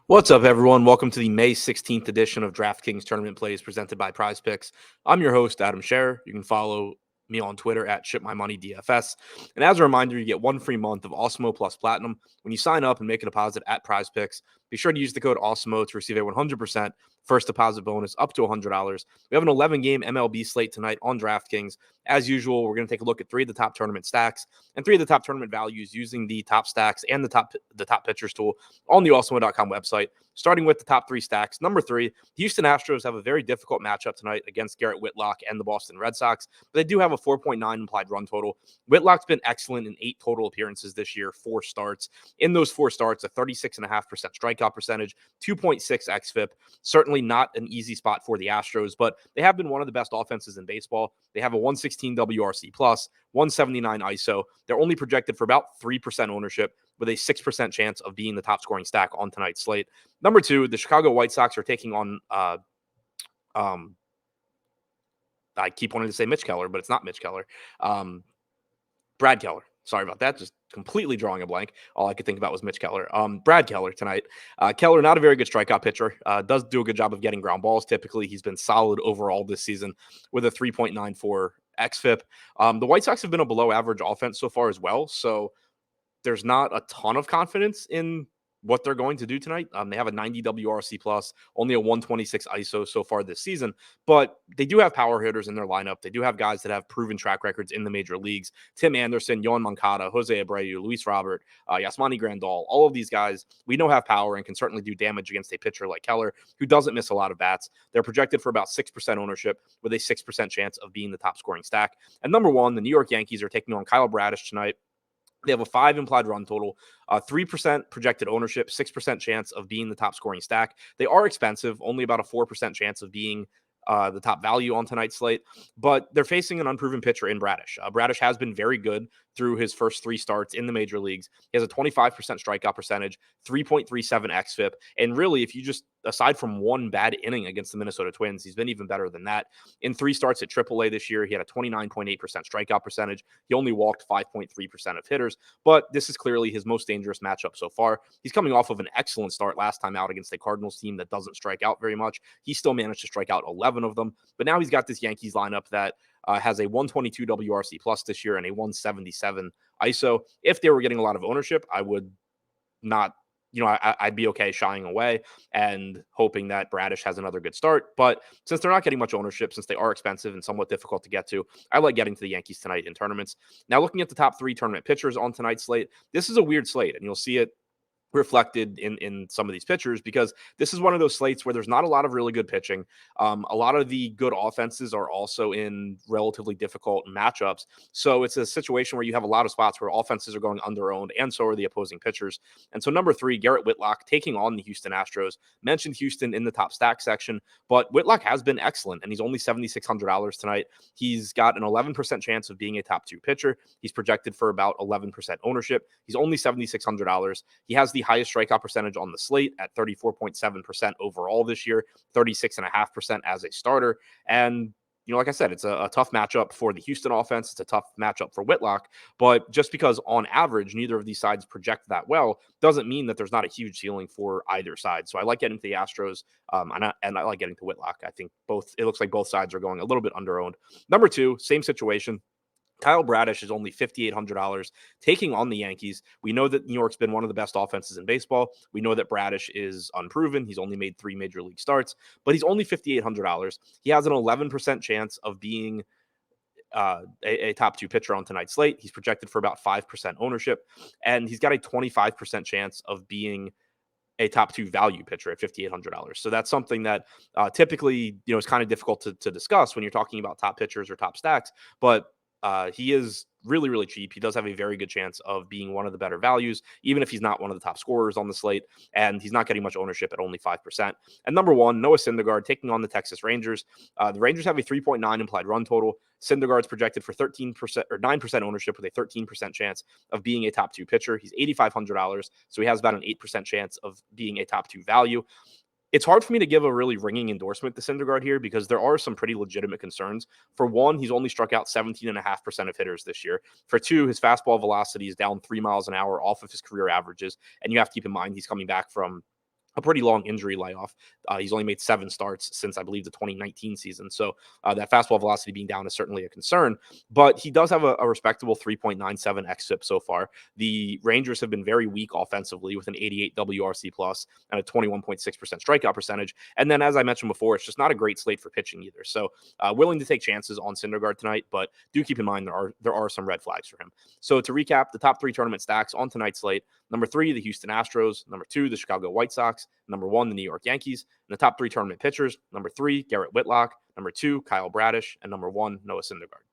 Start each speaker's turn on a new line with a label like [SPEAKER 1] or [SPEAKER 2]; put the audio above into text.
[SPEAKER 1] What's up, everyone? Welcome to the May 16th edition of DraftKings Tournament Plays presented by Prize Picks. I'm your host, Adam Scherer. You can follow me on Twitter at ShipMyMoneyDFS. And as a reminder, you get one free month of Awesemo Plus Platinum when you sign up and make a deposit at Prize Picks. Be sure to use the code Awesemo to receive a 100% first deposit bonus up to $100. We have an 11-game MLB slate tonight on DraftKings. As usual, we're going to take a look at three of the top tournament stacks and three of the top tournament values using the top stacks and the top pitchers tool on the Awesemo.com website. Starting with the top three stacks. Number three, the Houston Astros have a very difficult matchup tonight against Garrett Whitlock and the Boston Red Sox, but they do have a 4.9 implied run total. Whitlock's been excellent in 8 total appearances this year, 4 starts. In those 4 starts, a 36.5% strikeout percentage, 2.6 xFIP. Certainly not an easy spot for the Astros, but they have been one of the best offenses in baseball. They have a 116 WRC+, 179 ISO. They're only projected for about 3% ownership, with a 6% chance of being the top scoring stack on tonight's slate. Number two, the Chicago White Sox are taking on, I keep wanting to say Mitch Keller, but it's not Mitch Keller. Brad Keller. Sorry about that. Just completely drawing a blank. All I could think about was Mitch Keller. Brad Keller tonight. Keller, not a very good strikeout pitcher. Does do a good job of getting ground balls. Typically, he's been solid overall this season with a 3.94 xFIP. The White Sox have been a below average offense so far as well. So there's not a ton of confidence in what they're going to do tonight. They have a 90 WRC+, only a 126 ISO so far this season, but they do have power hitters in their lineup. They do have guys that have proven track records in the major leagues. Tim Anderson, Yohan Moncada, Jose Abreu, Luis Robert, Yasmani Grandal, all of these guys we know have power and can certainly do damage against a pitcher like Keller, who doesn't miss a lot of bats. They're projected for about 6% ownership with a 6% chance of being the top scoring stack. And number one, the New York Yankees are taking on Kyle Bradish tonight. They have a 5 implied run total, 3% projected ownership, 6% chance of being the top scoring stack. They are expensive, only about a 4% chance of being the top value on tonight's slate, but they're facing an unproven pitcher in Bradish. Bradish has been very good through his first 3 starts in the major leagues. He has a 25% strikeout percentage, 3.37 xFIP, and really, if you just, aside from one bad inning against the Minnesota Twins, he's been even better than that. In 3 starts at AAA this year, he had a 29.8% strikeout percentage. He only walked 5.3% of hitters, but this is clearly his most dangerous matchup so far. He's coming off of an excellent start last time out against a Cardinals team that doesn't strike out very much. He still managed to strike out 11 of them, but now he's got this Yankees lineup that has a 122 WRC+ this year and a 177 ISO. If they were getting a lot of ownership, I would not, I'd be okay shying away and hoping that Bradish has another good start. But since they're not getting much ownership, since they are expensive and somewhat difficult to get to, I like getting to the Yankees tonight in tournaments. Now, looking at the top 3 tournament pitchers on tonight's slate, this is a weird slate, and you'll see it reflected in some of these pitchers, because this is one of those slates where there's not a lot of really good pitching. A lot of the good offenses are also in relatively difficult matchups. So it's a situation where you have a lot of spots where offenses are going under-owned, and so are the opposing pitchers. And so number 3, Garrett Whitlock taking on the Houston Astros. Mentioned Houston in the top stack section, but Whitlock has been excellent, and he's only $7,600 tonight. He's got an 11% chance of being a top 2 pitcher. He's projected for about 11% ownership. He's only $7,600. He has the highest strikeout percentage on the slate at 34.7% overall this year, 36.5% as a starter. And, like I said, it's a tough matchup for the Houston offense. It's a tough matchup for Whitlock. But just because on average, neither of these sides project that well, doesn't mean that there's not a huge ceiling for either side. So I like getting to the Astros, and I like getting to Whitlock. I think it looks like both sides are going a little bit under-owned. Number 2, same situation. Kyle Bradish is only $5,800 taking on the Yankees. We know that New York's been one of the best offenses in baseball. We know that Bradish is unproven. He's only made 3 major league starts, but he's only $5,800. He has an 11% chance of being a top 2 pitcher on tonight's slate. He's projected for about 5% ownership, and he's got a 25% chance of being a top 2 value pitcher at $5,800. So that's something that typically, is kind of difficult to discuss when you're talking about top pitchers or top stacks, but he is really, really cheap. He does have a very good chance of being one of the better values, even if he's not one of the top scorers on the slate, and he's not getting much ownership at only 5%. And number 1, Noah Syndergaard taking on the Texas Rangers. The Rangers have a 3.9 implied run total. Syndergaard's projected for 13% or 9% ownership with a 13% chance of being a top 2 pitcher. He's $8,500, so he has about an 8% chance of being a top 2 value. It's hard for me to give a really ringing endorsement to Syndergaard here, because there are some pretty legitimate concerns. For one, he's only struck out 17.5% of hitters this year. For 2, his fastball velocity is down 3 miles an hour off of his career averages. And you have to keep in mind, he's coming back from a pretty long injury layoff. He's only made 7 starts since, I believe, the 2019 season. So that fastball velocity being down is certainly a concern. But he does have a respectable 3.97 xFIP so far. The Rangers have been very weak offensively with an 88 WRC plus and a 21.6% strikeout percentage. And then, as I mentioned before, it's just not a great slate for pitching either. So willing to take chances on Syndergaard tonight, but do keep in mind there are some red flags for him. So to recap, the top 3 tournament stacks on tonight's slate: number 3, the Houston Astros; number 2, the Chicago White Sox; number 1, the New York Yankees. And the top 3 tournament pitchers: number 3, Garrett Whitlock; number 2, Kyle Bradish; and number 1, Noah Syndergaard.